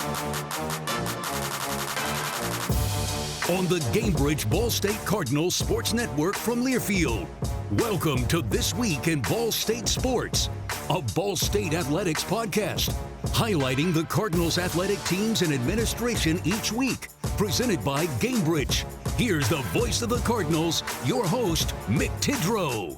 On the Gamebridge Ball State Cardinals Sports Network from Learfield. Welcome to This Week in Ball State Sports, a Ball State athletics podcast, highlighting the Cardinals athletic teams and administration each week. Presented by Gamebridge. Here's the voice of the Cardinals, your host, Mick Tidrow.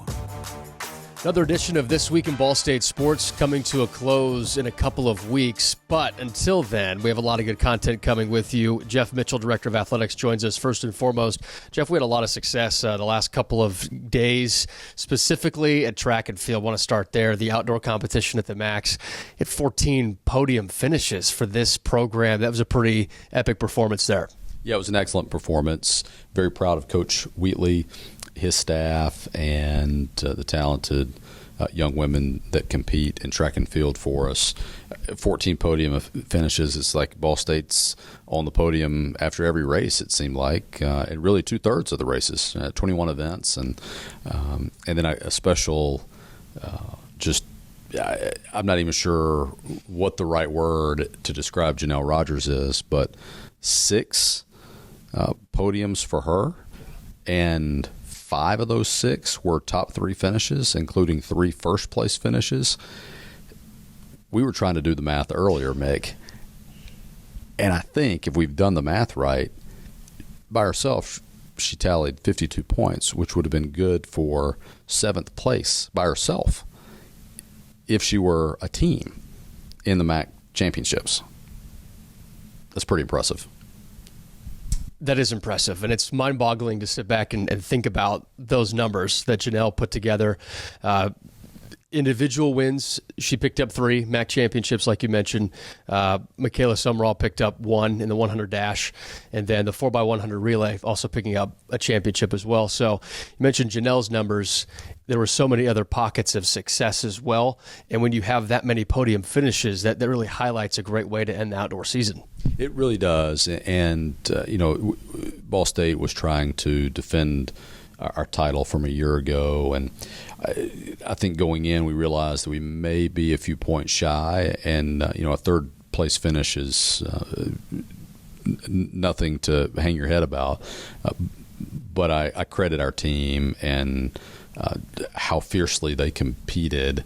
Another edition of This Week in Ball State Sports coming to a close in a couple of weeks. But until then, we have a lot of good content coming with you. Jeff Mitchell, Director of Athletics, joins us first and foremost. Jeff, we had a lot of success the last couple of days, specifically at track and field. I want to start there. The outdoor competition at the Max. Hit 14 podium finishes for this program. That was a pretty epic performance there. Yeah, it was an excellent performance. Very proud of Coach Wheatley, his staff, and the talented young women that compete in track and field for us. 14 podium finishes. It's like Ball State's on the podium after every race, it seemed like, and really 2/3 of the races, 21 events, and then a special I'm not even sure what the right word to describe Janelle Rogers is, but 6 podiums for her, and 5 of those 6 were top 3 finishes, including 3 first-place finishes. We were trying to do the math earlier, Mick, and I think if we've done the math right, by herself, she tallied 52 points, which would have been good for 7th place by herself if she were a team in the MAC championships. That's pretty impressive. That is impressive, and it's mind-boggling to sit back and think about those numbers that Janelle put together. Individual wins, she picked up 3 MAC championships, like you mentioned. Michaela Summerall picked up 1 in the 100 dash, and then the 4x100 relay also picking up a championship as well. So you mentioned Janelle's numbers. There were so many other pockets of success as well, and when you have that many podium finishes, that really highlights a great way to end the outdoor season. It really does, and Ball State was trying to defend our title from a year ago, and I think going in we realized that we may be a few points shy, and a 3rd place finish is nothing to hang your head about. But I credit our team and how fiercely they competed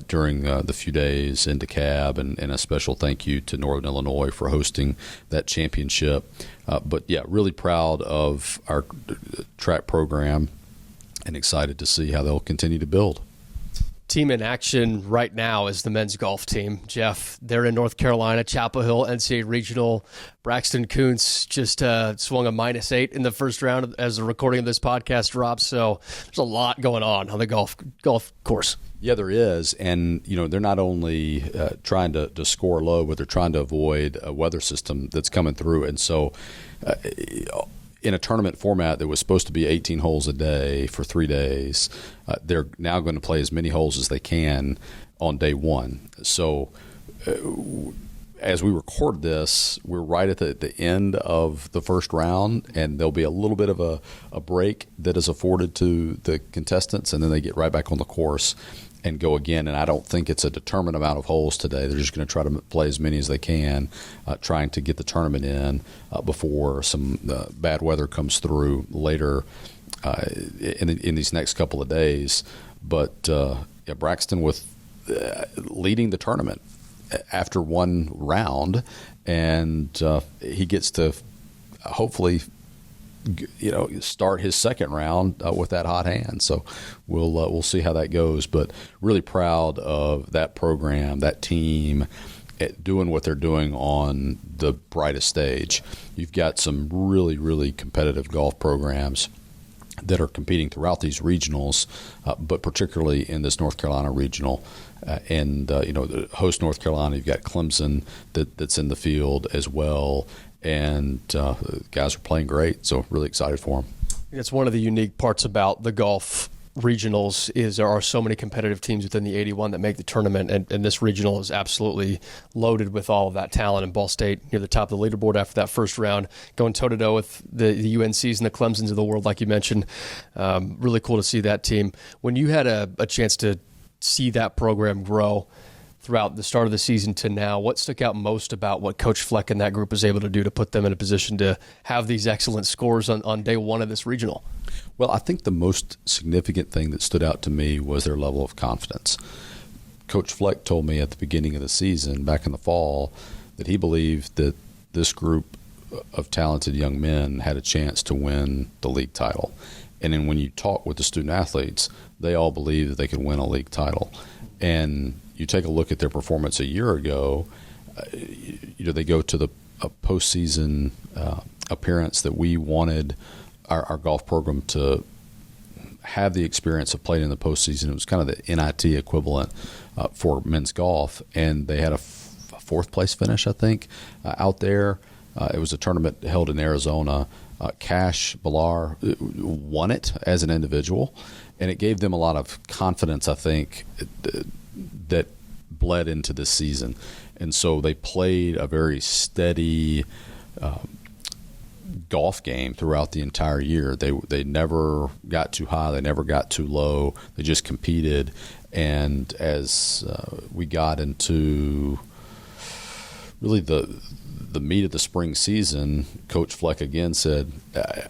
during the few days in DeKalb, and a special thank you to Northern Illinois for hosting that championship. But yeah, really proud of our track program and excited to see how they'll continue to build. Team in action right now is the men's golf team. Jeff, they're in North Carolina, Chapel Hill, NCAA Regional. Braxton Kuntz just swung a -8 in the first round as the recording of this podcast drops. So there's a lot going on the golf course. Yeah, there is. And, they're not only trying to score low, but they're trying to avoid a weather system that's coming through. And so in a tournament format that was supposed to be 18 holes a day for 3 days, they're now going to play as many holes as they can on day 1. So as we record this, we're right at the end of the first round, and there'll be a little bit of a break that is afforded to the contestants, and then they get right back on the course and go again. And I don't think it's a determined amount of holes today. They're just going to try to play as many as they can, trying to get the tournament in before some bad weather comes through later in these next couple of days. But Braxton with leading the tournament after 1 round, and he gets to hopefully start his second round with that hot hand. So we'll see how that goes. But really proud of that program, that team, at doing what they're doing on the brightest stage. You've got some really, really competitive golf programs that are competing throughout these regionals, but particularly in this North Carolina regional. The host North Carolina, you've got Clemson that's in the field as well. And guys are playing great, so really excited for them. It's one of the unique parts about the golf regionals is there are so many competitive teams within the 81 that make the tournament, and this regional is absolutely loaded with all of that talent. And Ball State near the top of the leaderboard after that first round, going toe-to-toe with the UNCs and the Clemsons of the world, like you mentioned. Really cool to see that team. When you had a chance to see that program grow throughout the start of the season to now. What stuck out most about what Coach Fleck and that group was able to do to put them in a position to have these excellent scores on day one of this regional? Well, I think the most significant thing that stood out to me was their level of confidence. Coach Fleck told me at the beginning of the season, back in the fall, that he believed that this group of talented young men had a chance to win the league title. And then when you talk with the student athletes, they all believe that they could win a league title. And you take a look at their performance a year ago, they go to the postseason appearance that we wanted our golf program to have the experience of playing in the postseason. It was kind of the NIT equivalent for men's golf, and they had a fourth place finish, I think, out there. It was a tournament held in Arizona. Cash Ballar won it as an individual, and it gave them a lot of confidence, I think, that bled into this season. And so they played a very steady golf game throughout the entire year. They never got too high, they never got too low. They just competed. And as we got into really the meat of the spring season, Coach Fleck again said,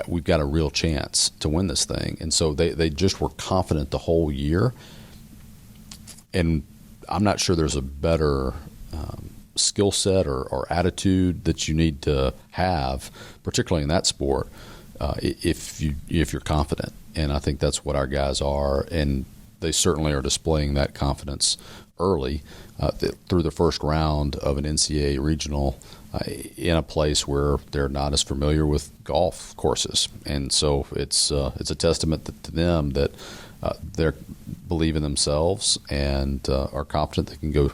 we've got a real chance to win this thing. And so they just were confident the whole year. And I'm not sure there's a better skill set or attitude that you need to have, particularly in that sport, if you're confident. And I think that's what our guys are, and they certainly are displaying that confidence early through the first round of an NCAA regional in a place where they're not as familiar with golf courses. And so it's a testament to them that they believe in themselves and are confident they can go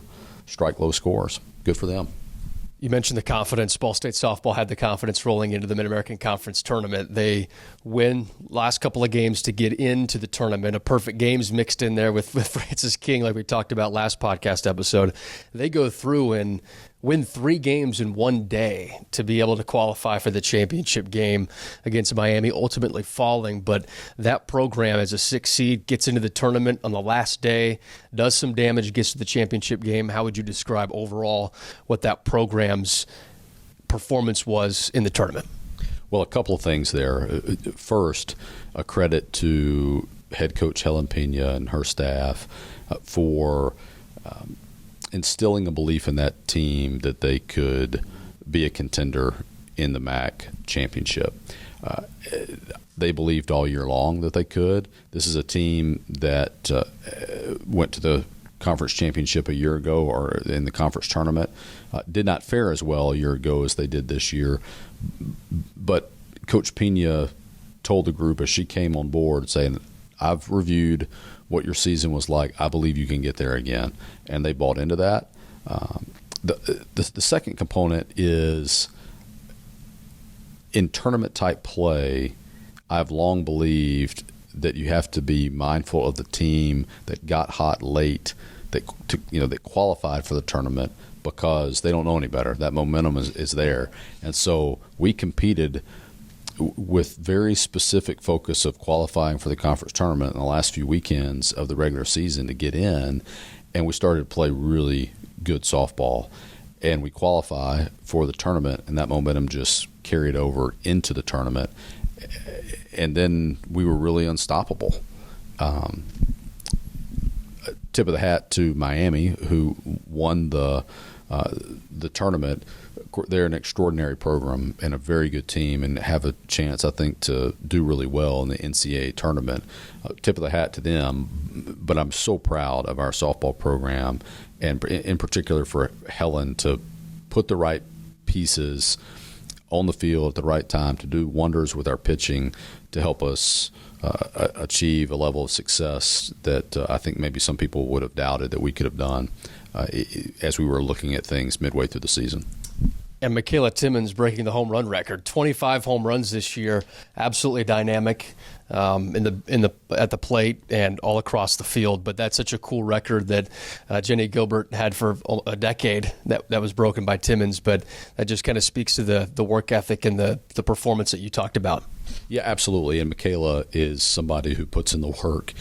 strike low scores. Good for them. You mentioned the confidence. Ball State softball had the confidence rolling into the Mid-American Conference tournament. They win last couple of games to get into the tournament. A perfect games mixed in there with Francis King, like we talked about last podcast episode. They go through and win 3 games in one day to be able to qualify for the championship game against Miami, ultimately falling. But that program, as a 6 seed, gets into the tournament on the last day, does some damage, gets to the championship game. How would you describe overall what that program's performance was in the tournament? Well, a couple of things there. First, a credit to head coach Helen Pena and her staff for instilling a belief in that team that they could be a contender in the MAC championship. They believed all year long that they could. This is a team that went to the conference championship a year ago, or in the conference tournament. Did not fare as well a year ago as they did this year. But Coach Pena told the group as she came on board, saying, I've reviewed what your season was like. I believe you can get there again. And they bought into that. The second component is in tournament-type play, I've long believed that you have to be mindful of the team that got hot late, that qualified for the tournament, because they don't know any better. That momentum is there. And so we competed with very specific focus of qualifying for the conference tournament in the last few weekends of the regular season to get in, and we started to play really good softball, and we qualify for the tournament, and that momentum just carried over into the tournament, and then we were really unstoppable. Tip of the hat to Miami, who won the tournament. They're an extraordinary program and a very good team, and have a chance, I think, to do really well in the NCAA tournament. Tip of the hat to them. But I'm so proud of our softball program, and in particular for Helen to put the right pieces on the field at the right time to do wonders with our pitching to help us achieve a level of success that I think maybe some people would have doubted that we could have done as we were looking at things midway through the season. And Michaela Timmons breaking the home run record, 25 home runs this year, absolutely dynamic at the plate and all across the field. But that's such a cool record that Jenny Gilbert had for a decade that was broken by Timmons. But that just kind of speaks to the work ethic and the performance that you talked about. Yeah, absolutely. And Michaela is somebody who puts in the work.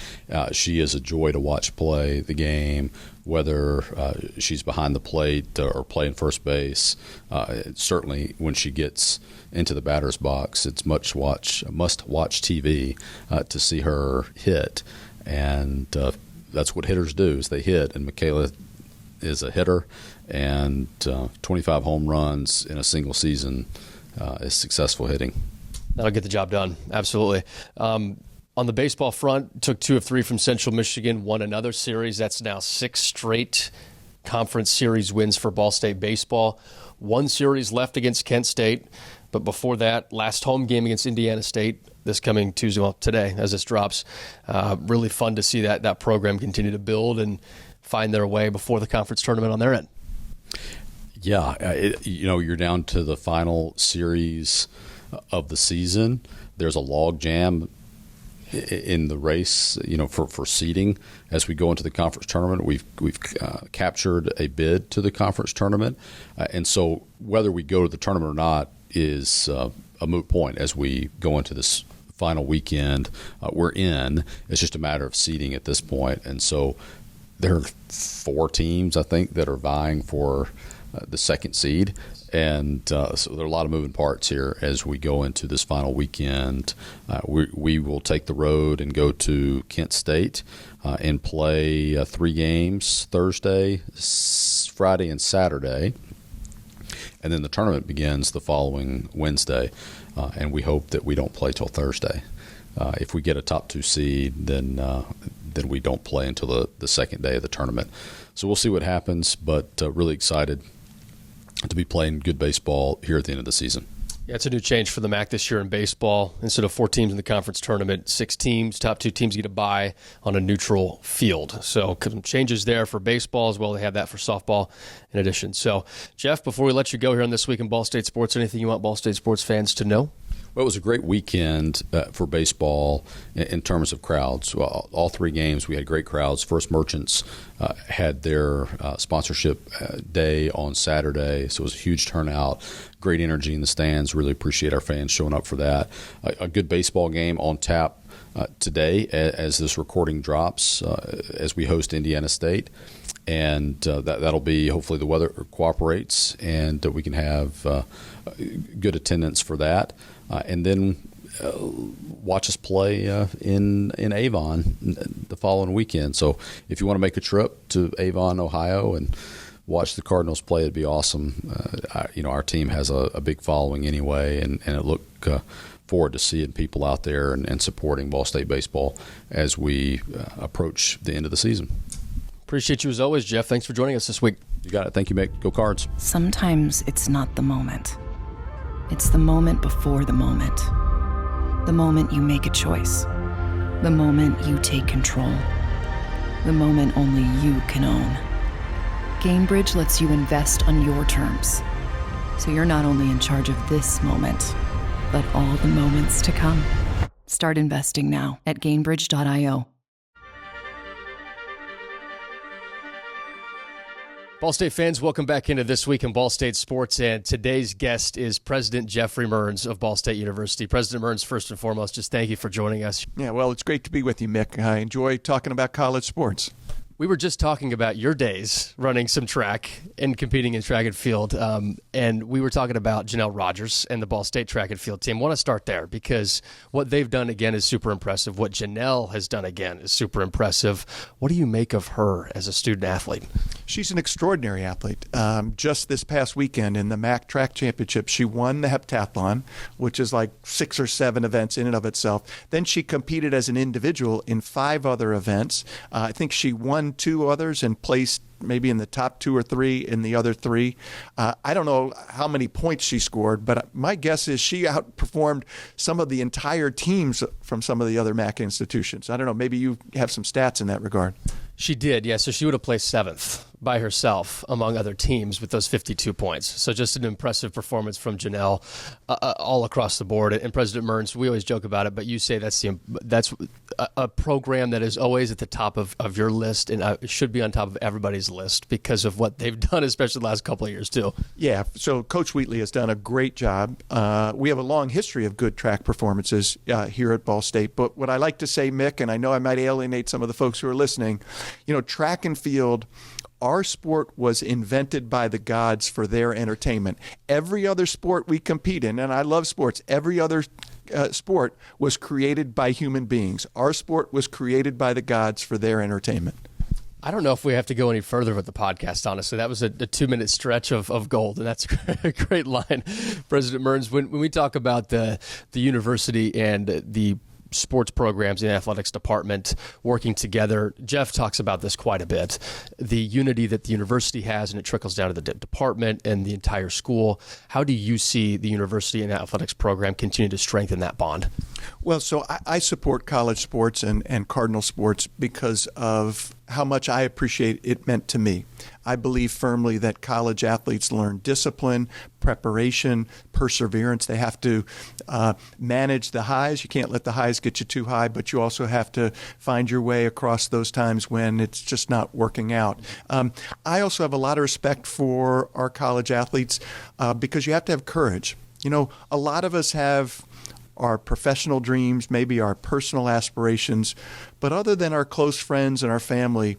She is a joy to watch play the game. whether she's behind the plate or playing first base. Certainly when she gets into the batter's box, it's must-watch TV to see her hit. And that's what hitters do, is they hit. And Michaela is a hitter, and 25 home runs in a single season is successful hitting. That'll get the job done. Absolutely. On the baseball front, took 2 of 3 from Central Michigan, won another series. That's now 6 straight conference series wins for Ball State baseball. 1 series left against Kent State, but before that, last home game against Indiana State this coming Tuesday, well, today as this drops. Really fun to see that program continue to build and find their way before the conference tournament on their end. Yeah, you're down to the final series of the season. There's a log jam in the race, for seeding as we go into the conference tournament. We've captured a bid to the conference tournament, and so whether we go to the tournament or not is a moot point as we go into this final weekend. We're in. It's just a matter of seeding at this point, and so there are 4 teams, I think, that are vying for the second seed. And so there are a lot of moving parts here as we go into this final weekend. We will take the road and go to Kent State and play 3 games, Thursday, Friday, and Saturday. And then the tournament begins the following Wednesday, and we hope that we don't play till Thursday. If we get a top 2 seed, then we don't play until the second day of the tournament. So we'll see what happens, but really excited to be playing good baseball here at the end of the season. Yeah, it's a new change for the MAC this year in baseball. Instead of 4 teams in the conference tournament, 6 teams, top 2 teams get a bye on a neutral field. So some changes there for baseball as well. They have that for softball in addition. So, Jeff, before we let you go here on This Week in Ball State Sports, anything you want Ball State sports fans to know? Well, it was a great weekend for baseball in terms of crowds. Well, all 3 games, we had great crowds. First Merchants had their sponsorship day on Saturday, so it was a huge turnout. Great energy in the stands. Really appreciate our fans showing up for that. A good baseball game on tap today as this recording drops as we host Indiana State. And that'll be, hopefully the weather cooperates and we can have good attendance for that. And then watch us play in Avon the following weekend. So if you want to make a trip to Avon, Ohio, and watch the Cardinals play, it'd be awesome. Our team has a big following anyway, and I look forward to seeing people out there and supporting Ball State baseball as we approach the end of the season. Appreciate you as always, Jeff. Thanks for joining us this week. You got it. Thank you, Mick. Go Cards. Sometimes it's not the moment. It's the moment before the moment. The moment you make a choice. The moment you take control. The moment only you can own. GameBridge lets you invest on your terms. So you're not only in charge of this moment, but all the moments to come. Start investing now at GameBridge.io. Ball State fans, welcome back into This Week in Ball State Sports, and today's guest is President Geoffrey Mearns of Ball State University. President Mearns, first and foremost, just thank you for joining us. Yeah, well, it's great to be with you, Mick. I enjoy talking about college sports. We were just talking about your days running some track and competing in track and field, and we were talking about Janelle Rogers and the Ball State track and field team. I want to start there because what they've done again is super impressive. What Janelle has done again is super impressive. What do you make of her as a student athlete? She's an extraordinary athlete. Just this past weekend in the MAC track championship, she won the heptathlon, which is like 6 or 7 events in and of itself. Then she competed as an individual in 5 other events. I think she won 2 others and placed maybe in the top 2 or 3 in the other 3. I don't know how many points she scored, but my guess is she outperformed some of the entire teams from some of the other MAC institutions. I don't know, maybe you have some stats in that regard. She did, yeah. So she would have placed 7th by herself among other teams with those 52 points. So just an impressive performance from Janelle all across the board. And President Mearns, we always joke about it, but you say that's a program that is always at the top of your list and should be on top of everybody's list because of what they've done, especially the last couple of years too. Yeah, so Coach Wheatley has done a great job. We have a long history of good track performances here at Ball State. But what I like to say, Mick, and I know I might alienate some of the folks who are listening, track and field Our sport was invented by the gods for their entertainment. Every other sport we compete in, and I love sports, every other sport was created by human beings. Our sport was created by the gods for their entertainment. I don't know if we have to go any further with the podcast, honestly. That was a 2-minute stretch of gold, and that's a great line. President Mearns, when we talk about the university and the sports programs in the athletics department working together, Jeff talks about this quite a bit. The unity that the university has, and it trickles down to the department and the entire school. How do you see the university and the athletics program continue to strengthen that bond? Well, so I support college sports and Cardinal sports because of how much I appreciate it meant to me. I believe firmly that college athletes learn discipline, preparation, perseverance. They have to manage the highs. You can't let the highs get you too high, but you also have to find your way across those times when it's just not working out. I also have a lot of respect for our college athletes because you have to have courage. You know, a lot of us have our professional dreams, maybe our personal aspirations, but other than our close friends and our family,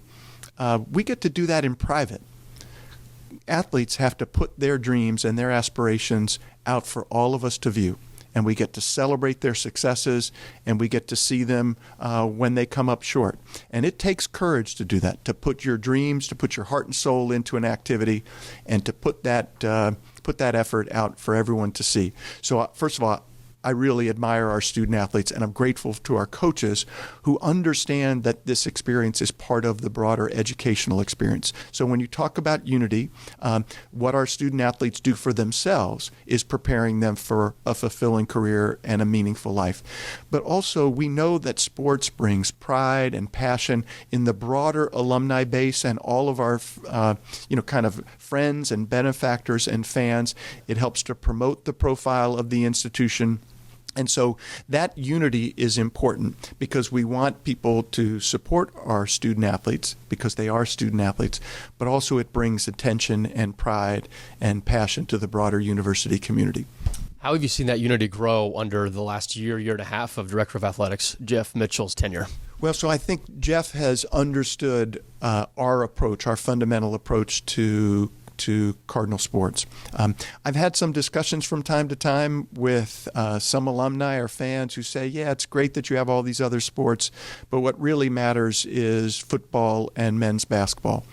we get to do that in private. Athletes have to put their dreams and their aspirations out for all of us to view, and we get to celebrate their successes, and we get to see them when they come up short. And it takes courage to do that, to put your dreams, to put your heart and soul into an activity, and to put that effort out for everyone to see. So first of all, I really admire our student athletes, and I'm grateful to our coaches who understand that this experience is part of the broader educational experience. So when you talk about unity, what our student athletes do for themselves is preparing them for a fulfilling career and a meaningful life. But also we know that sports brings pride and passion in the broader alumni base and all of our kind of friends and benefactors and fans. It helps to promote the profile of the institution. And so that unity is important because we want people to support our student athletes because they are student athletes, but also it brings attention and pride and passion to the broader university community. How have you seen that unity grow under the last year and a half of Director of Athletics, Jeff Mitchell's tenure? Well, so I think Jeff has understood our approach, our fundamental approach to Cardinal sports. I've had some discussions from time to time with some alumni or fans who say, yeah, it's great that you have all these other sports, but what really matters is football and men's basketball.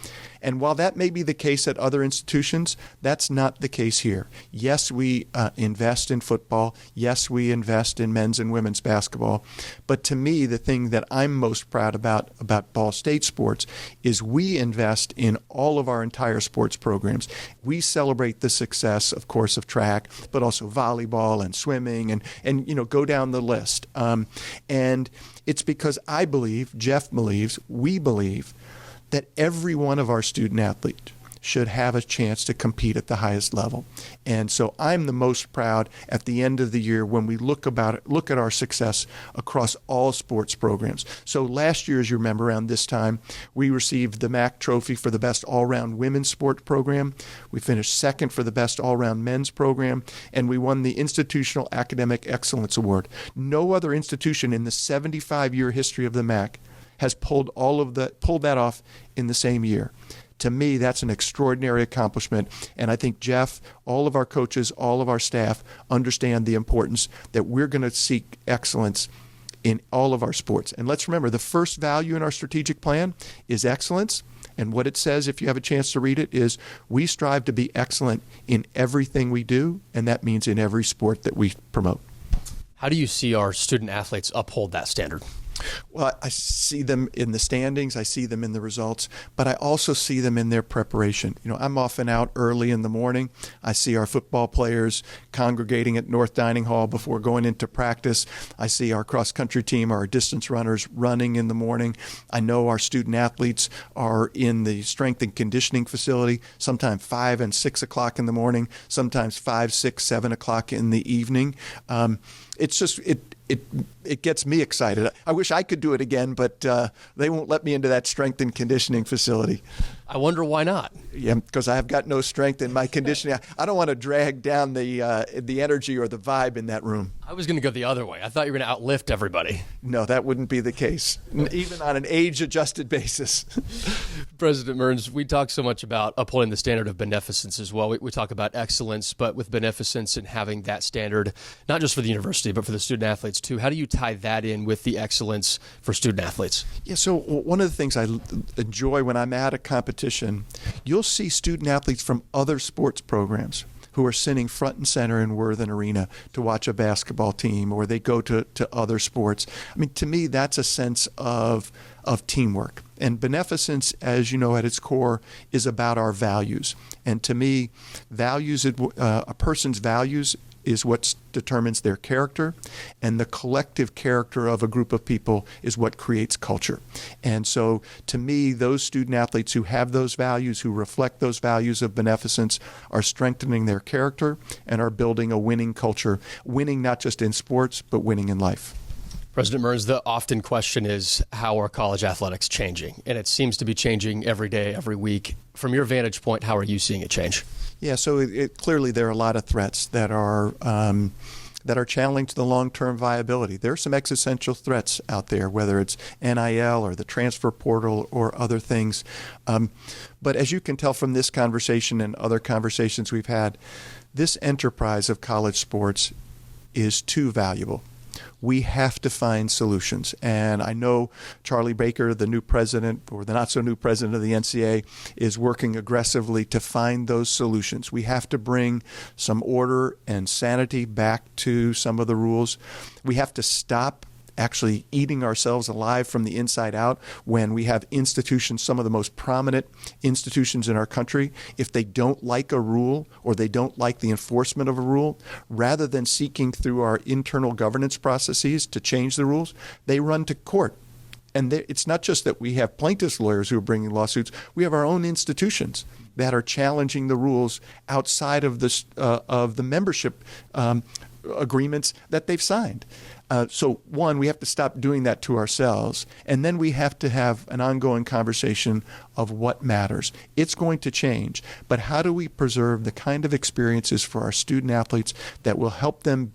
And while that may be the case at other institutions, that's not the case here. Yes, we invest in football. Yes, we invest in men's and women's basketball. But to me, the thing that I'm most proud about Ball State sports is we invest in all of our entire sports programs. We celebrate the success, of course, of track, but also volleyball and swimming and go down the list. And it's because I believe, Jeff believes, we believe that every one of our student athletes should have a chance to compete at the highest level. And so I'm the most proud at the end of the year when we look at our success across all sports programs. So last year, as you remember, around this time, we received the MAC trophy for the best all-round women's sport program. We finished second for the best all-round men's program, and we won the Institutional Academic Excellence Award. No other institution in the 75-year history of the MAC has pulled that off in the same year. To me, that's an extraordinary accomplishment, and I think Jeff, all of our coaches, all of our staff understand the importance that we're going to seek excellence in all of our sports. And let's remember, the first value in our strategic plan is excellence, and what it says, if you have a chance to read it, is we strive to be excellent in everything we do, and that means in every sport that we promote. How do you see our student athletes uphold that standard? Well, I see them in the standings, I see them in the results, but I also see them in their preparation. I'm often out early in the morning. I see our football players congregating at North Dining Hall before going into practice. I see our cross-country team, our distance runners running in the morning. I know our student athletes are in the strength and conditioning facility, sometimes 5 and 6 o'clock in the morning, sometimes 5, 6, 7 o'clock in the evening. It's just it gets me excited. I wish I could do it again, but they won't let me into that strength and conditioning facility. I wonder why not. Yeah, because I've got no strength in my conditioning. I don't want to drag down the energy or the vibe in that room. I was going to go the other way. I thought you were going to outlift everybody. No, that wouldn't be the case, even on an age-adjusted basis. President Mearns, we talk so much about upholding the standard of beneficence as well. We talk about excellence, but with beneficence and having that standard, not just for the university, but for the student athletes too. How do you tie that in with the excellence for student athletes? Yeah, so one of the things I enjoy when I'm at a competition, you'll see student athletes from other sports programs who are sitting front and center in Worthen Arena to watch a basketball team, or they go to other sports. I mean, to me, that's a sense of teamwork. And beneficence, as you know, at its core, is about our values. And to me, a person's values is what determines their character, and the collective character of a group of people is what creates culture. And so, to me, those student athletes who have those values, who reflect those values of beneficence, are strengthening their character and are building a winning culture, winning not just in sports, but winning in life. President Mearns, the often question is, how are college athletics changing? And it seems to be changing every day, every week. From your vantage point, how are you seeing it change? Yeah, so clearly there are a lot of threats that are challenging to the long-term viability. There are some existential threats out there, whether it's NIL or the transfer portal or other things. But as you can tell from this conversation and other conversations we've had, this enterprise of college sports is too valuable. We have to find solutions. And I know Charlie Baker, the new president, or the not-so-new president of the NCAA, is working aggressively to find those solutions. We have to bring some order and sanity back to some of the rules. We have to stop actually eating ourselves alive from the inside out when we have institutions, some of the most prominent institutions in our country, if they don't like a rule or they don't like the enforcement of a rule, rather than seeking through our internal governance processes to change the rules, they run to court. And it's not just that we have plaintiffs' lawyers who are bringing lawsuits. We have our own institutions that are challenging the rules outside of the membership agreements that they've signed. So one, we have to stop doing that to ourselves, and then we have to have an ongoing conversation of what matters. It's going to change, but how do we preserve the kind of experiences for our student athletes that will help them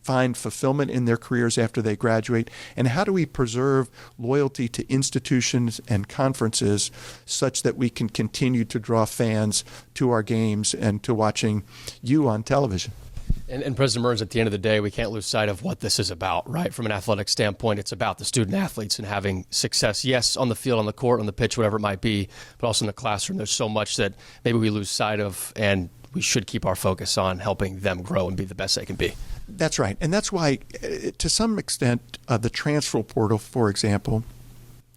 find fulfillment in their careers after they graduate, and how do we preserve loyalty to institutions and conferences such that we can continue to draw fans to our games and to watching you on television? And President Mearns, at the end of the day, we can't lose sight of what this is about, right? From an athletic standpoint, it's about the student athletes and having success, yes, on the field, on the court, on the pitch, whatever it might be, but also in the classroom. There's so much that maybe we lose sight of, and we should keep our focus on helping them grow and be the best they can be. That's right. And that's why, to some extent, the transfer portal, for example,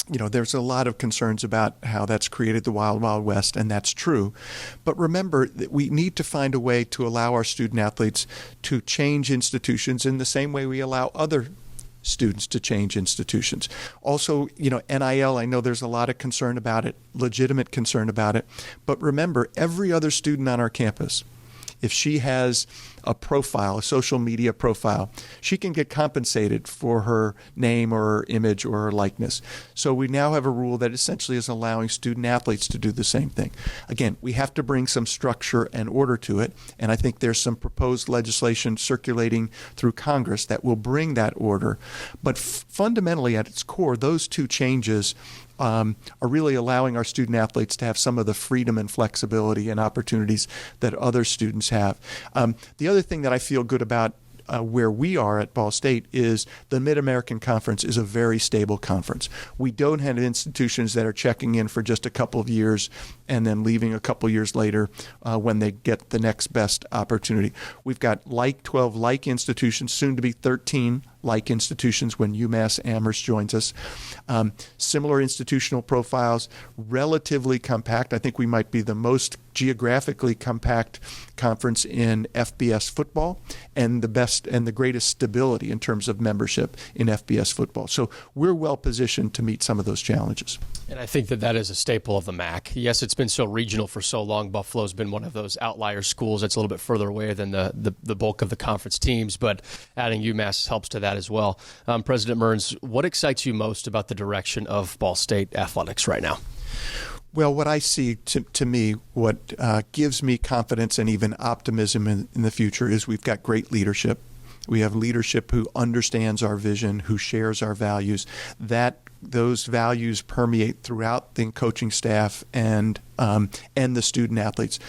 there's a lot of concerns about how that's created the wild, wild west, and that's true. But remember that we need to find a way to allow our student athletes to change institutions in the same way we allow other students to change institutions. Also, NIL, I know there's a lot of concern about it, legitimate concern about it. But remember, every other student on our campus, if she has a profile, a social media profile, she can get compensated for her name or her image or her likeness. So we now have a rule that essentially is allowing student athletes to do the same thing. Again, we have to bring some structure and order to it, and I think there's some proposed legislation circulating through Congress that will bring that order. But fundamentally, at its core, those two changes are really allowing our student athletes to have some of the freedom and flexibility and opportunities that other students have. The other thing that I feel good about where we are at Ball State is the Mid-American Conference is a very stable conference. We don't have institutions that are checking in for just a couple of years and then leaving a couple of years later when they get the next best opportunity. We've got 12 like institutions, soon to be 13 like institutions when UMass Amherst joins us. Similar institutional profiles, relatively compact. I think we might be the most geographically compact conference in FBS football, and the best and the greatest stability in terms of membership in FBS football. So we're well positioned to meet some of those challenges. And I think that is a staple of the MAC. Yes, it's been so regional for so long. Buffalo's been one of those outlier schools that's a little bit further away than the bulk of the conference teams, but adding UMass helps to that as well. President Mearns, what excites you most about the direction of Ball State athletics right now? Well, what I see, to me, what gives me confidence and even optimism in the future is we've got great leadership. We have leadership who understands our vision, who shares our values. That those values permeate throughout the coaching staff and the student athletes.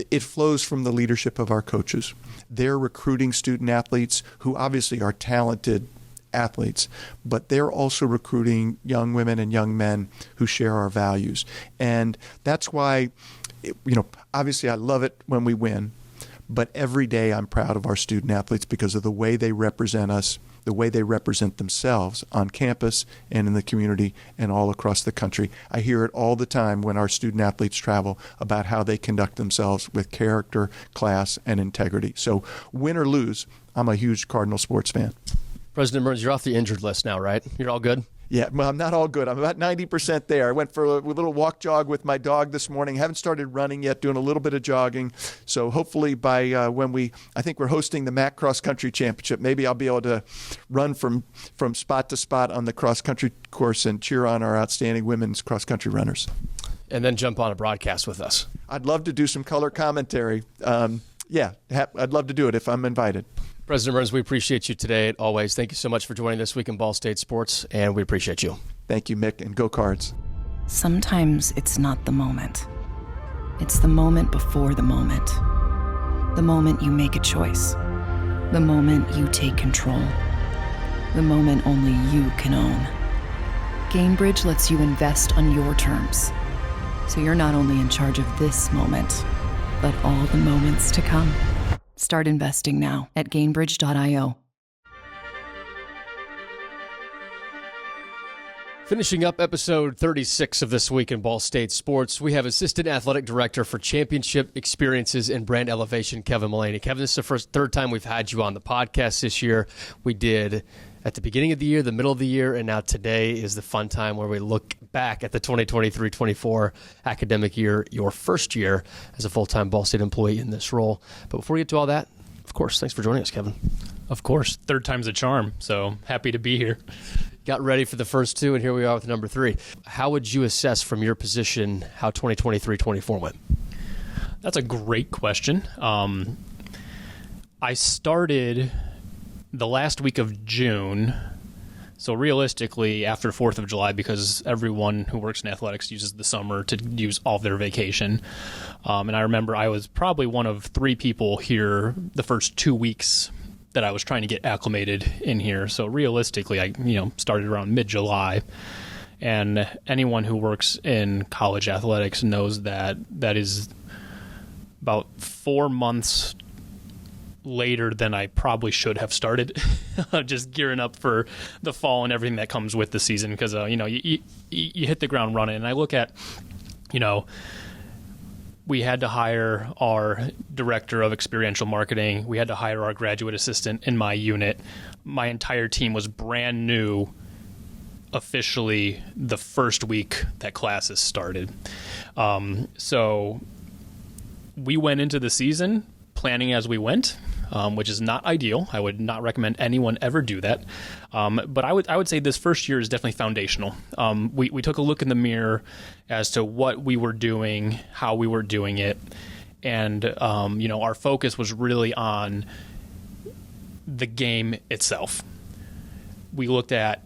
It flows from the leadership of our coaches. They're recruiting student athletes who obviously are talented athletes, but they're also recruiting young women and young men who share our values. And that's why, obviously I love it when we win, but every day I'm proud of our student athletes because of the way they represent us, the way they represent themselves on campus and in the community and all across the country. I hear it all the time when our student athletes travel about how they conduct themselves with character, class, and integrity. So win or lose, I'm a huge Cardinal sports fan. President Mearns, you're off the injured list now, right? You're all good? Yeah, well, I'm not all good. I'm about 90% there. I went for a little walk jog with my dog this morning. Haven't started running yet, doing a little bit of jogging. So hopefully by when I think we're hosting the MAC Cross Country Championship, maybe I'll be able to run from spot to spot on the cross country course and cheer on our outstanding women's cross country runners. And then jump on a broadcast with us. I'd love to do some color commentary. I'd love to do it if I'm invited. President Mearns, we appreciate you today, always. Thank you so much for joining This Week in Ball State Sports, and we appreciate you. Thank you, Mick, and go Cards. Sometimes it's not the moment. It's the moment before the moment. The moment you make a choice. The moment you take control. The moment only you can own. Gainbridge lets you invest on your terms. So you're not only in charge of this moment, but all the moments to come. Start investing now at Gainbridge.io. Finishing up episode 36 of This Week in Ball State Sports, we have Assistant Athletic Director for Championship Experiences and Brand Elevation, Kevin Mullaney. Kevin, this is the third time we've had you on the podcast this year. We did at the beginning of the year, the middle of the year, and now today is the fun time where we look back at the 2023-24 academic year, your first year as a full-time Ball State employee in this role. But before we get to all that, of course, thanks for joining us, Kevin. Of course. Third time's a charm, so happy to be here. Got ready for the first two, and here we are with number 3. How would you assess from your position how 2023-24 went? That's a great question. I started the last week of June, so realistically after 4th of July, because everyone who works in athletics uses the summer to use all of their vacation. And I remember I was probably one of 3 people here the first 2 weeks that I was trying to get acclimated in here. So realistically, I started around mid-July. And anyone who works in college athletics knows that that is about 4 months later than I probably should have started, just gearing up for the fall and everything that comes with the season. Because you hit the ground running, and I look at, we had to hire our director of experiential marketing. We had to hire our graduate assistant in my unit. My entire team was brand new officially the first week that classes started. So we went into the season planning as we went, which is not ideal. I would not recommend anyone ever do that. But I would say this first year is definitely foundational. We took a look in the mirror as to what we were doing, how we were doing it, and our focus was really on the game itself. We looked at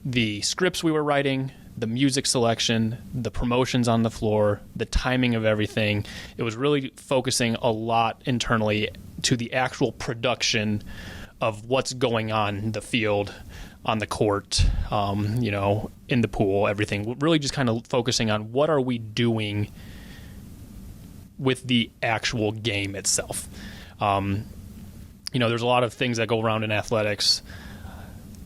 the scripts we were writing, the music selection, the promotions on the floor, the timing of everything. It was really focusing a lot internally to the actual production of what's going on in the field, on the court, in the pool, everything. Really just kind of focusing on what are we doing with the actual game itself. There's a lot of things that go around in athletics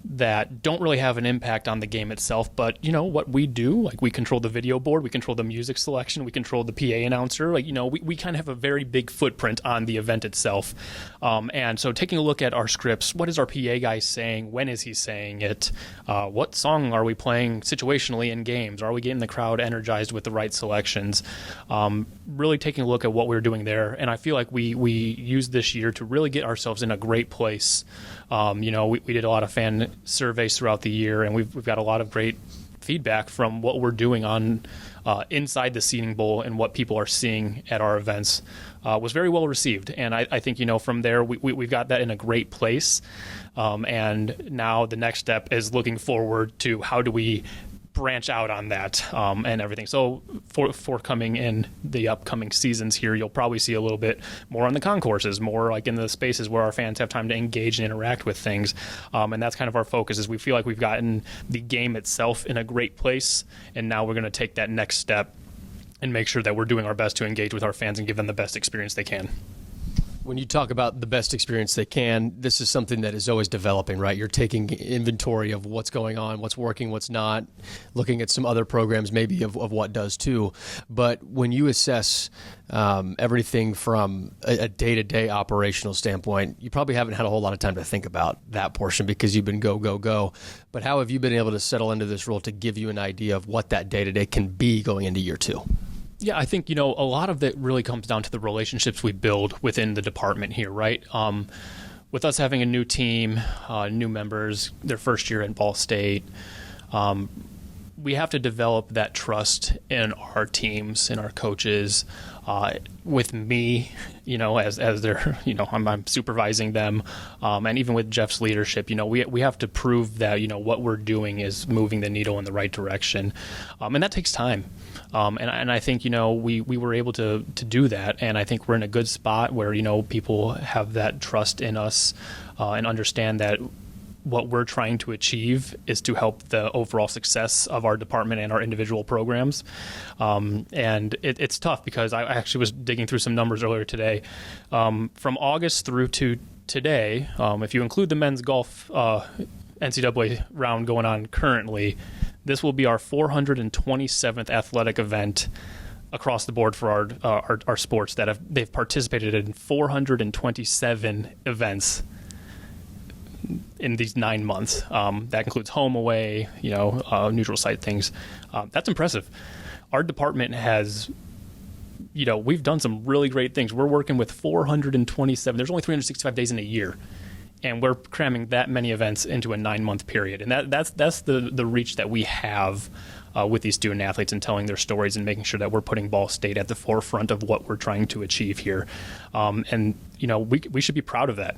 that don't really have an impact on the game itself, but what we do, like we control the video board, we control the music selection, we control the PA announcer, we kind of have a very big footprint on the event itself. And so taking a look at our scripts, what is our PA guy saying? When is he saying it? What song are we playing situationally in games? Are we getting the crowd energized with the right selections? Really taking a look at what we're doing there. And I feel like we used this year to really get ourselves in a great place. We did a lot of fan surveys throughout the year, and we've got a lot of great feedback from what we're doing on inside the seating bowl and what people are seeing at our events was very well received. And I think, from there, we've got that in a great place. And now the next step is looking forward to how do we branch out on that and everything. So for coming in the upcoming seasons here, you'll probably see a little bit more on the concourses, more like in the spaces where our fans have time to engage and interact with things. And that's kind of our focus, is we feel like we've gotten the game itself in a great place, and now we're going to take that next step and make sure that we're doing our best to engage with our fans and give them the best experience they can. When you talk about the best experience they can, this is something that is always developing, right? You're taking inventory of what's going on, what's working, what's not, looking at some other programs maybe of what does too. But when you assess everything from a day-to-day operational standpoint, you probably haven't had a whole lot of time to think about that portion because you've been go, go, go. But how have you been able to settle into this role to give you an idea of what that day-to-day can be going into year two? Yeah, I think, a lot of it really comes down to the relationships we build within the department here, right? With us having a new team, new members, their first year in Ball State, we have to develop that trust in our teams, in our coaches, with me, as they're, I'm supervising them, and even with Jeff's leadership, we have to prove that, what we're doing is moving the needle in the right direction, and that takes time. And I think, we were able to do that, and I think we're in a good spot where, people have that trust in us and understand that what we're trying to achieve is to help the overall success of our department and our individual programs. And it's tough because I actually was digging through some numbers earlier today. From August through to today, if you include the men's golf NCAA round going on currently, this will be our 427th athletic event across the board for our sports that they've participated in 427 events in these 9 months. That includes home, away, neutral site things. That's impressive. Our department has, we've done some really great things. We're working with 427. There's only 365 days in a year, and we're cramming that many events into a 9-month period. And that's the reach that we have with these student athletes and telling their stories and making sure that we're putting Ball State at the forefront of what we're trying to achieve here. And we should be proud of that.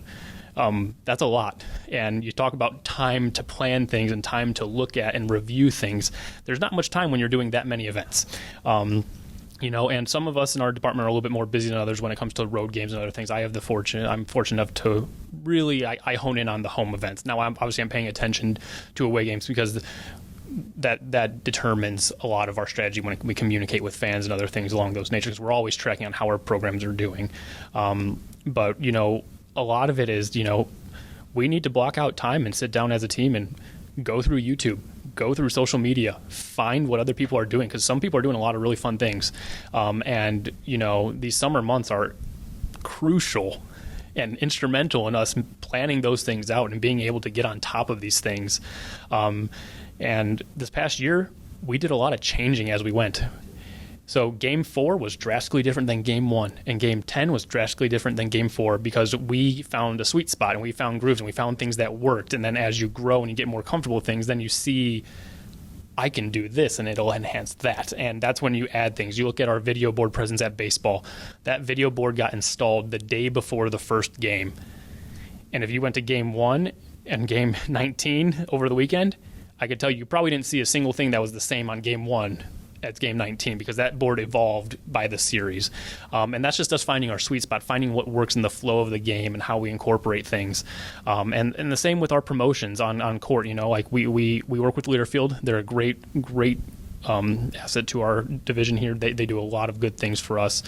That's a lot. And you talk about time to plan things and time to look at and review things. There's not much time when you're doing that many events. And some of us in our department are a little bit more busy than others when it comes to road games and other things. I'm fortunate enough to really, I hone in on the home events. Now, I'm paying attention to away games because that determines a lot of our strategy when we communicate with fans and other things along those natures. We're always tracking on how our programs are doing. But a lot of it is, we need to block out time and sit down as a team and go through YouTube, go through social media, find what other people are doing, because some people are doing a lot of really fun things. And these summer months are crucial and instrumental in us planning those things out and being able to get on top of these things. And this past year, we did a lot of changing as we went. So Game 4 was drastically different than Game 1, and Game 10 was drastically different than Game 4 because we found a sweet spot and we found grooves and we found things that worked. And then as you grow and you get more comfortable with things, then you see, I can do this and it'll enhance that. And that's when you add things. You look at our video board presence at baseball. That video board got installed the day before the first game. And if you went to Game 1 and Game 19 over the weekend, I could tell you probably didn't see a single thing that was the same on Game 1 at Game 19 because that board evolved by the series. And that's just us finding our sweet spot, finding what works in the flow of the game and how we incorporate things. And the same with our promotions on court. Like we work with Learfield. They're a great asset to our division here. They do a lot of good things for us,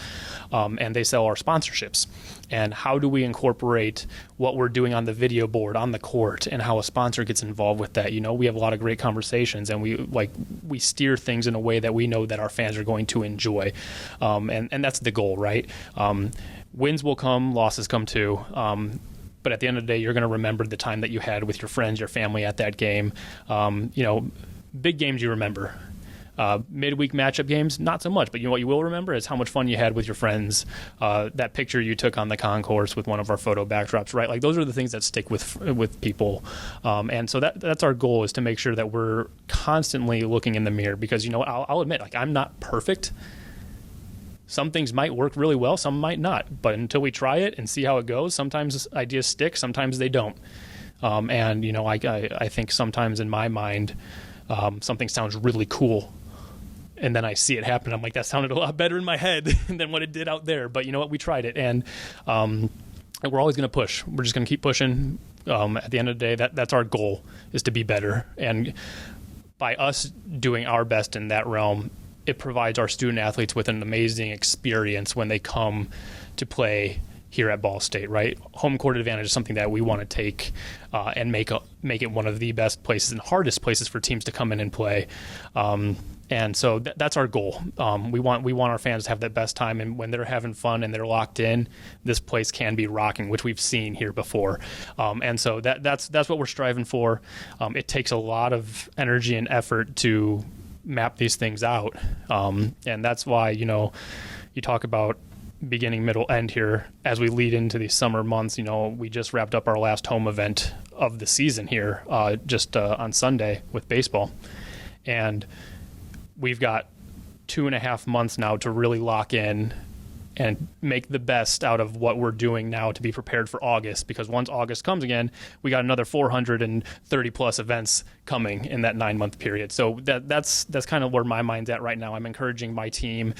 and they sell our sponsorships. And how do we incorporate what we're doing on the video board, on the court, and how a sponsor gets involved with that? We have a lot of great conversations, and we steer things in a way that we know that our fans are going to enjoy, and that's the goal, right? Wins will come, losses come too. But at the end of the day, you're going to remember the time that you had with your friends, your family at that game. Big games you remember. Midweek matchup games, not so much. But you know what you will remember is how much fun you had with your friends. That picture you took on the concourse with one of our photo backdrops, right? Like those are the things that stick with people. And so that's our goal, is to make sure that we're constantly looking in the mirror, because you know what, I'll admit, like, I'm not perfect. Some things might work really well, some might not. But until we try it and see how it goes, sometimes ideas stick, sometimes they don't. And you know, I think sometimes in my mind, something sounds really cool, and then I see it happen. I'm like, that sounded a lot better in my head than what it did out there. But you know what? We tried it, and we're always going to push. We're just going to keep pushing. At the end of the day, that's our goal, is to be better. And by us doing our best in that realm, it provides our student athletes with an amazing experience when they come to play here at Ball State, right? Home court advantage is something that we want to take and make it one of the best places and hardest places for teams to come in and play. And so that's our goal. We want our fans to have that best time, and when they're having fun and they're locked in, this place can be rocking, which we've seen here before. And so that's what we're striving for. It takes a lot of energy and effort to map these things out, and that's why, you know, you talk about beginning, middle, end here as we lead into these summer months. You know, we just wrapped up our last home event of the season here on Sunday with baseball, and we've got 2.5 months now to really lock in and make the best out of what we're doing now to be prepared for August, because once August comes again, we got another 430 plus events coming in that 9-month period. So that's kind of where my mind's at right now. I'm encouraging my team.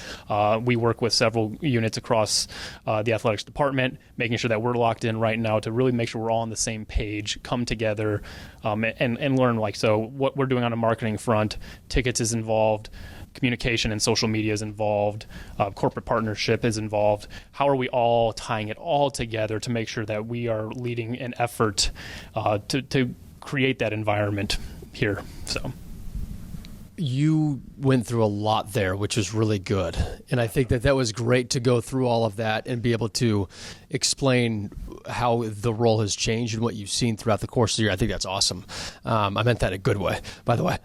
We work with several units across the athletics department, making sure that we're locked in right now to really make sure we're all on the same page, come together, and learn. Like, so what we're doing on a marketing front, tickets is involved, communication and social media is involved, corporate partnership is involved. How are we all tying it all together to make sure that we are leading an effort to create that environment here? So you went through a lot there, which was really good. And I think that was great to go through all of that and be able to explain how the role has changed and what you've seen throughout the course of the year. I think that's awesome. I meant that in a good way, by the way.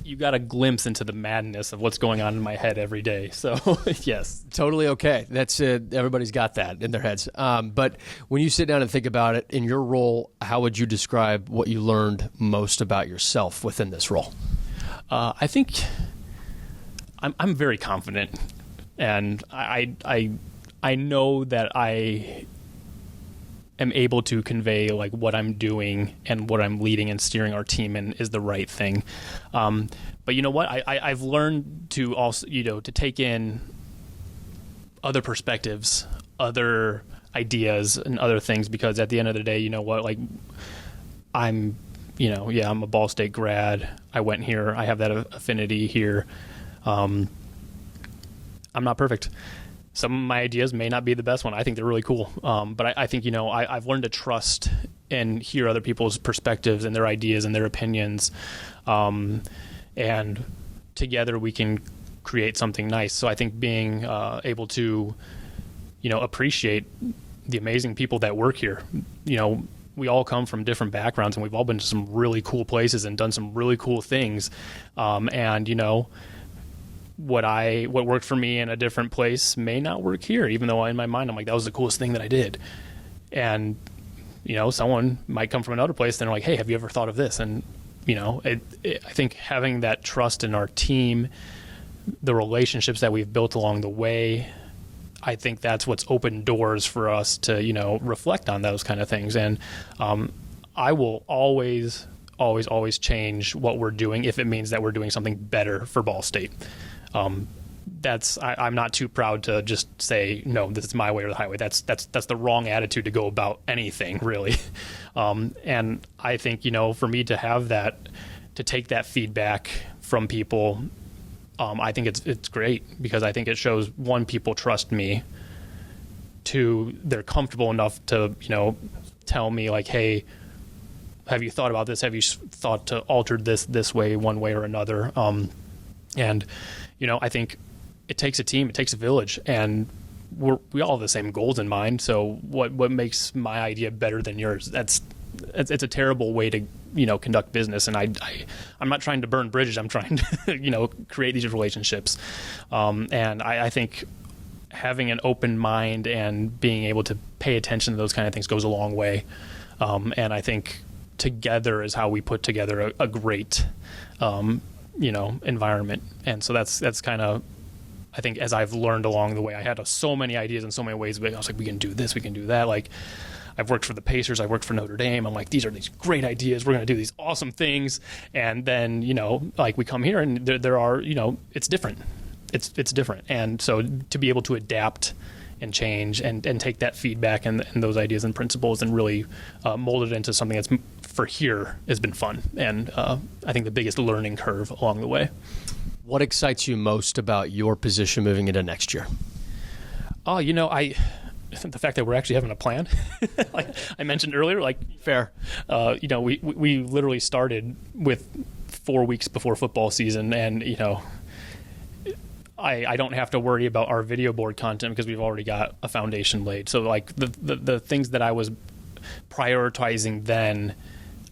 You got a glimpse into the madness of what's going on in my head every day. So, yes. Totally okay. That's everybody's got that in their heads. But when you sit down and think about it, in your role, how would you describe what you learned most about yourself within this role? I think I'm very confident, and I know that I am able to convey like what I'm doing and what I'm leading and steering our team in is the right thing. But you know what? I've learned to also, you know, to take in other perspectives, other ideas, and other things, because at the end of the day, you know what? Like, I'm a Ball State grad. I went here. I have that affinity here. I'm not perfect. Some of my ideas may not be the best one. I think they're really cool. But I think, you know, I've learned to trust and hear other people's perspectives and their ideas and their opinions. And together we can create something nice. So I think being able to, you know, appreciate the amazing people that work here. You know, we all come from different backgrounds, and we've all been to some really cool places and done some really cool things. And, you know, what worked for me in a different place may not work here, even though in my mind I'm like, that was the coolest thing that I did. And, you know, someone might come from another place and they're like, hey, have you ever thought of this? And, you know, I think having that trust in our team, the relationships that we've built along the way, I think that's what's opened doors for us to, you know, reflect on those kind of things. And I will always change what we're doing if it means that we're doing something better for Ball State. I'm not too proud to just say, no, this is my way or the highway. That's the wrong attitude to go about anything, really. And I think, you know, for me to have that, to take that feedback from people, I think it's great, because I think it shows, one, people trust me, two, they're comfortable enough to, you know, tell me like, hey, have you thought about this? Have you thought to alter this way, one way or another? And, you know, I think it takes a team, it takes a village, and we all have the same goals in mind. So what makes my idea better than yours? It's a terrible way to conduct business. And I'm not trying to burn bridges. I'm trying to, create these relationships. And I think having an open mind and being able to pay attention to those kind of things goes a long way. And I think together is how we put together a great, environment. And so that's kind of, I think, as I've learned along the way, I had so many ideas in so many ways, but I was like, we can do this, we can do that. Like, I've worked for the Pacers, I worked for Notre Dame. I'm like, these are these great ideas. We're going to do these awesome things. And then, we come here and there are, it's different. It's different. And so to be able to adapt and change and take that feedback and those ideas and principles and really mold it into something that's for here has been fun. And I think the biggest learning curve along the way. What excites you most about your position moving into next year? Oh, the fact that we're actually having a plan, like I mentioned earlier, fair. We literally started with 4 weeks before football season, and I don't have to worry about our video board content because we've already got a foundation laid. So like the things that I was prioritizing then,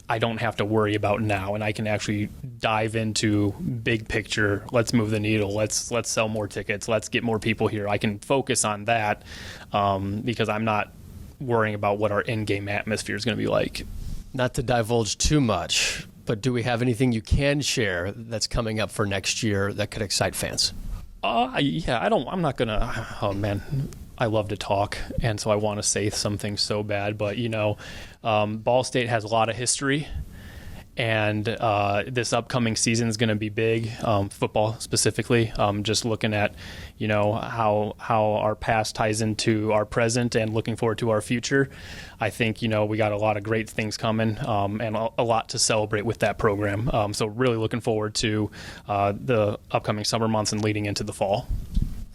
I don't have to worry about now, and I can actually dive into big picture. Let's move the needle. Let's sell more tickets. Let's get more people here. I can focus on that because I'm not worrying about what our in-game atmosphere is going to be like. Not to divulge too much, but do we have anything you can share that's coming up for next year that could excite fans? I'm not gonna. Oh man, I love to talk, and so I want to say something so bad, but Ball State has a lot of history, and this upcoming season is going to be big, football specifically. Just looking at how our past ties into our present and looking forward to our future. I think we got a lot of great things coming, and a lot to celebrate with that program. So really looking forward to the upcoming summer months and leading into the fall.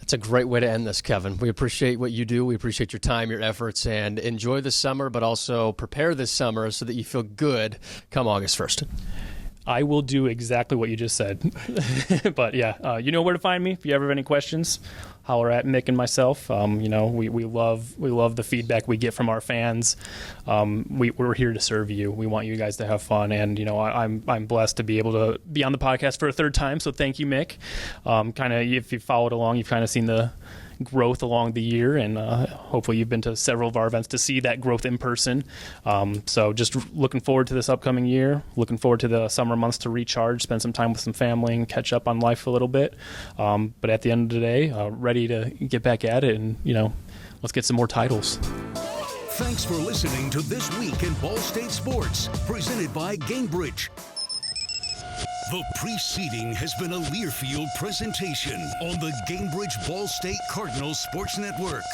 It's a great way to end this, Kevin. We appreciate what you do. We appreciate your time, your efforts, and enjoy the summer, but also prepare this summer so that you feel good come August 1st. I will do exactly what you just said. But yeah, you know where to find me. If you ever have any questions, holler at Mick and myself. We love the feedback we get from our fans. We're here to serve you. We want you guys to have fun, and I'm blessed to be able to be on the podcast for a third time. So thank you, Mick. Kind of, if you followed along, you've kind of seen the growth along the year, and hopefully you've been to several of our events to see that growth in person. So just looking forward to this upcoming year, looking forward to the summer months to recharge, spend some time with some family and catch up on life a little bit. But at the end of the day, ready to get back at it and, let's get some more titles. Thanks for listening to This Week in Ball State Sports, presented by Gamebridge. The preceding has been a Learfield presentation on the Gamebridge Ball State Cardinals Sports Network.